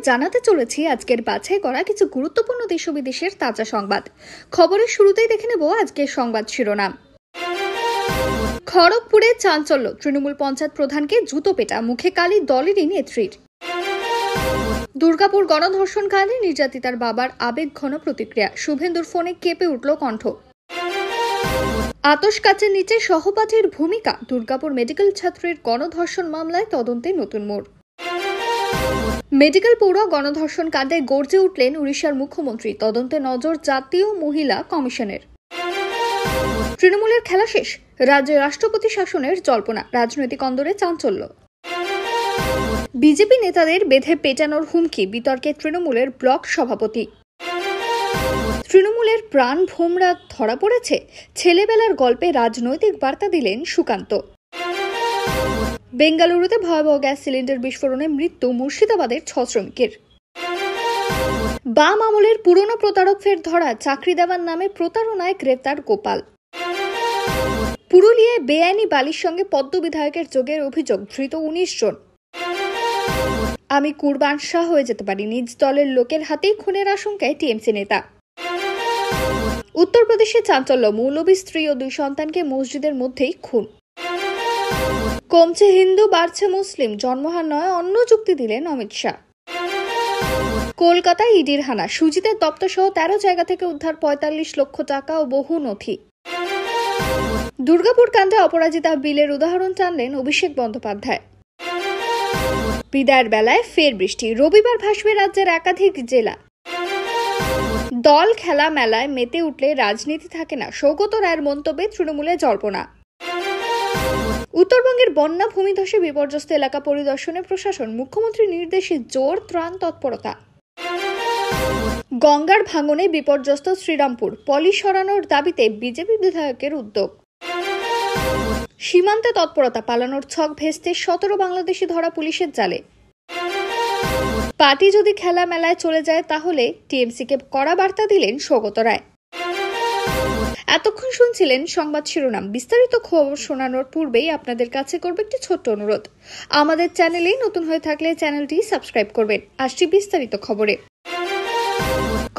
জানাতে চলেছি আজকের বাছাই করা কিছু গুরুত্বপূর্ণ দেশ ও বিদেশের তাজা সংবাদ। খবরের শুরুতেই দেখে নেব আজকের সংবাদ শিরোনাম। খড়গপুরে চাঞ্চল্য, তৃণমূল পঞ্চায়েত প্রধানকে জুতো পেটা, মুখে কালি দলেরই নেত্রীর। দুর্গাপুর গণধর্ষণকাণ্ডে নির্যাতিতার বাবার আবেগঘন প্রতিক্রিয়া, শুভেন্দুর ফোনে কেঁপে উঠল কণ্ঠ। আতশ কাচের নিচে সহপাঠীর ভূমিকা, দুর্গাপুর মেডিকেল ছাত্রীর গণধর্ষণ মামলায় তদন্তে নতুন মোড়। মেডিকেল পড়ুয়া গণধর্ষণ কাণ্ডে গর্জে উঠলেন উড়িষ্যার মুখ্যমন্ত্রী, তদন্তে নজর জাতীয় মহিলা কমিশনের। তৃণমূলের খেলা শেষ, রাজ্যে রাষ্ট্রপতি শাসনের জল্পনা, রাজনৈতিক অন্দরে চাঞ্চল্য। বিজেপি নেতাদের বেঁধে পেটানোর হুমকি, বিতর্কে তৃণমূলের ব্লক সভাপতি। তৃণমূলের প্রাণ ভোমরা ধরা পড়েছে, ছেলেবেলার গল্পে রাজনৈতিক বার্তা দিলেন সুকান্ত। বেঙ্গালুরুতে ভয়াবহ গ্যাস সিলিন্ডার বিস্ফোরণে মৃত্যু মুর্শিদাবাদের 6 শ্রমিকের। বাম আমলের পুরনো প্রতারক ফের ধরা, চাকরি দেওয়ার নামে প্রতারণায় গ্রেফতার গোপাল। পুরুলিয়ায় বেআইনি বালির সঙ্গে পদ্ম বিধায়কের যোগের অভিযোগ, ধৃত 19 জন। আমি কুরবান শাহ হয়ে যেতে পারি, নিজ দলের লোকের হাতেই খুনের আশঙ্কায় টিএমসি নেতা। উত্তরপ্রদেশে চাঞ্চল্য, মৌলবী স্ত্রী ও 2 সন্তানকে মসজিদের মধ্যেই খুন। কমছে হিন্দু, বাড়ছে মুসলিম, জন্মহার নয় অন্য যুক্তি দিলেন অমিত শাহ। কলকাতায় ইডির হানা, সুজিতের দপ্তর সহ 13 জায়গা থেকে উদ্ধার 45 লক্ষ টাকা ও বহু নথি। দুর্গাপুর কাণ্ডে অপরাজিতা বিলের উদাহরণ টানলেন অভিষেক বন্দ্যোপাধ্যায়। বিদায়ের বেলায় ফের বৃষ্টি, রবিবার ভাসবে রাজ্যের একাধিক জেলা। দল খেলা মেলায় মেতে উঠলে রাজনীতি থাকে না, সৌগত রায়ের মন্তব্যে তৃণমূলে জল্পনা। উত্তরবঙ্গের বন্যা ভূমিধসে বিপর্যস্ত এলাকা পরিদর্শনে প্রশাসন, মুখ্যমন্ত্রীর নির্দেশে জোর ত্রাণ তৎপরতা। গঙ্গার ভাঙনে বিপর্যস্ত শ্রীরামপুর, পলি সরানোর দাবিতে বিজেপি বিধায়কের উদ্যোগ। সীমান্তে তৎপরতা, পালানোর ছক ভেস্তে 17 বাংলাদেশি ধরা পুলিশের জালে। পার্টি যদি খেলা মেলায় চলে যায় তাহলে টিএমসিকে কড়া বার্তা দিলেন সৌগত রায়। এতক্ষণ শুনছিলেন সংবাদ শিরোনাম। বিস্তারিত খবর শোনানোর পূর্বেই আপনাদের কাছে করব একটি ছোট্ট অনুরোধ, আমাদের চ্যানেলে নতুন হয়ে থাকলে চ্যানেলটি সাবস্ক্রাইব করবেন। আসছি বিস্তারিত খবরে।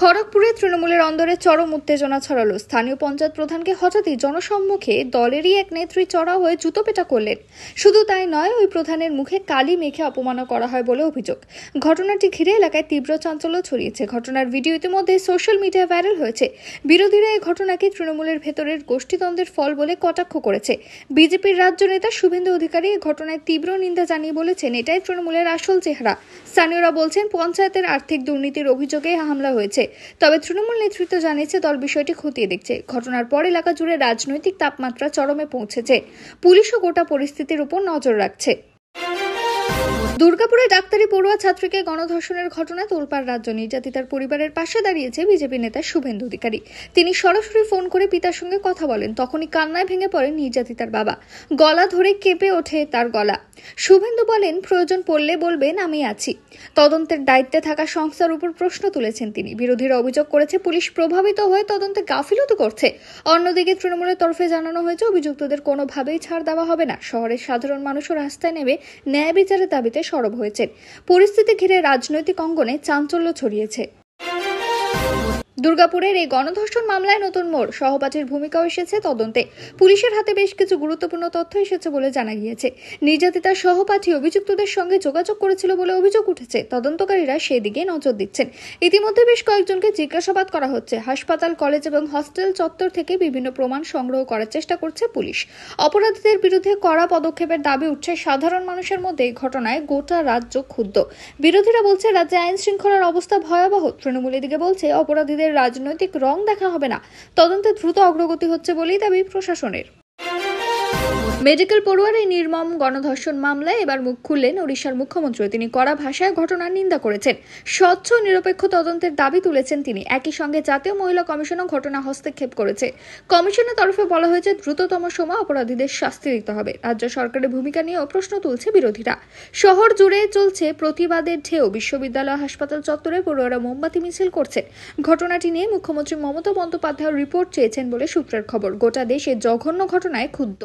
খড়গপুরে তৃণমূলের অন্দরে চরম উত্তেজনা ছড়ালো, স্থানীয় পঞ্চায়েত প্রধানকে হঠাৎই জনসম্মুখে দলেরই এক নেত্রী চড়াও হয়ে জুতোপেটা করলেন। শুধু তাই নয়, ওই প্রধানের মুখে কালি মেখে অপমান করা হয় বলে অভিযোগ। ঘটনাটি ঘিরে এলাকায় তীব্র চাঞ্চল্য ছড়িয়েছে। ঘটনার ভিডিও ইতিমধ্যে সোশ্যাল মিডিয়ায় ভাইরাল হয়েছে। বিরোধীরা এই ঘটনাকে তৃণমূলের ভেতরের গোষ্ঠীদ্বন্দ্বের ফল বলে কটাক্ষ করেছে। বিজেপির রাজ্য নেতা শুভেন্দু অধিকারী এই ঘটনায় তীব্র নিন্দা জানিয়ে বলেছেন, এটাই তৃণমূলের আসল চেহারা। স্থানীয়রা বলছেন, পঞ্চায়েতের আর্থিক দুর্নীতির অভিযোগে হামলা হয়েছে, তবে তৃণমূল নেতৃত্ব জানিয়েছে দল বিষয়টি খতিয়ে দেখছে। ঘটনার পর এলাকা জুড়ে রাজনৈতিক তাপমাত্রা চরমে পৌঁছেছে, পুলিশও গোটা পরিস্থিতির উপর নজর রাখছে। দুর্গাপুরে ডাক্তারি পড়ুয়া ছাত্রীকে গণধর্ষণের ঘটনায় তোলপাড় রাজ্য। নির্যাতিতার পরিবারের পাশে দাঁড়িয়েছে বিজেপি নেতা শুভেন্দু অধিকারী। তিনি সরাসরি ফোন করে পিতার সঙ্গে কথা বলেন, তখনই কান্নায় ভেঙে পড়েন নির্যাতিতার বাবা। গলা ধরে কেঁপে ওঠে তার গলা। শুভেন্দু বলেন, প্রয়োজন পড়লে বলবেন আমি আছি। তদন্তের দায়িত্বে থাকা সংস্থার উপর প্রশ্ন তুলেছেন তিনি। বিরোধীরা অভিযোগ করেছে, পুলিশ প্রভাবিত হয়ে তদন্তে গাফিলতি করছে। অন্যদিকে তৃণমূলের তরফে জানানো হয়েছে, অভিযুক্তদের কোনোভাবেই ছাড় দেওয়া হবে না। শহরের সাধারণ মানুষও রাস্তায় নেমে ন্যায় বিচারের দাবিতে সরব হয়েছেন। পরিস্থিতি ঘিরে রাজনৈতিক অঙ্গনে চাঞ্চল্য ছড়িয়েছে। দুর্গাপুরের এই গণধর্ষণ মামলায় নতুন মোড়, সহপাঠীর ভূমিকাও এসেছে তদন্তে। পুলিশের হাতে বেশ কিছু গুরুত্বপূর্ণ তথ্য এসেছে বলে জানা গিয়েছে। নির্যাতিতার সহপাঠী অভিযুক্তদের সঙ্গে যোগাযোগ করেছিল বলে অভিযোগ উঠেছে। তদন্তকারীরা সেদিকে নজর দিচ্ছেন। ইতিমধ্যে বেশ কয়েকজনকে জিজ্ঞাসাবাদ করা হচ্ছে। হাসপাতাল, কলেজ এবং হস্টেল চত্বর থেকে বিভিন্ন প্রমাণ সংগ্রহ করার চেষ্টা করছে পুলিশ। অপরাধীদের বিরুদ্ধে কড়া পদক্ষেপের দাবি উঠছে সাধারণ মানুষের মধ্যে। এই ঘটনায় গোটা রাজ্য ক্ষুব্ধ। বিরোধীরা বলছে, রাজ্যে আইন শৃঙ্খলার অবস্থা ভয়াবহ। তৃণমূল এদিকে বলছে, অপরাধীদের রাজনৈতিক রং দেখা হবে না, তদন্তে দ্রুত অগ্রগতি হচ্ছে বলেই দাবি প্রশাসনের। মেডিকেল পড়ুয়ার এই নির্মম গণধর্ষণ মামলায় এবার মুখ খুললেন ওড়িশার মুখ্যমন্ত্রী। তিনি কড়া ভাষায় ঘটনার নিন্দা করেছেন, স্বচ্ছ নিরপেক্ষ তদন্তের দাবি তুলেছেন তিনি। একই সঙ্গে জাতীয় মহিলা কমিশনও ঘটনা হস্তক্ষেপ করেছে। কমিশনের তরফে বলা হয়েছে, দ্রুততম সময় অপরাধীদের শাস্তি দিতে হবে। রাজ্য সরকারের ভূমিকা নিয়েও প্রশ্ন তুলছে বিরোধীরা। শহর জুড়ে চলছে প্রতিবাদের ঢেউ। বিশ্ববিদ্যালয়, হাসপাতাল চত্বরে পড়ুয়ারা মোমবাতি মিছিল করছে। ঘটনাটি নিয়ে মুখ্যমন্ত্রী মমতা বন্দ্যোপাধ্যায় রিপোর্ট চেয়েছেন বলে সূত্রের খবর। গোটা দেশে জঘন্য ঘটনায় ক্ষুব্ধ।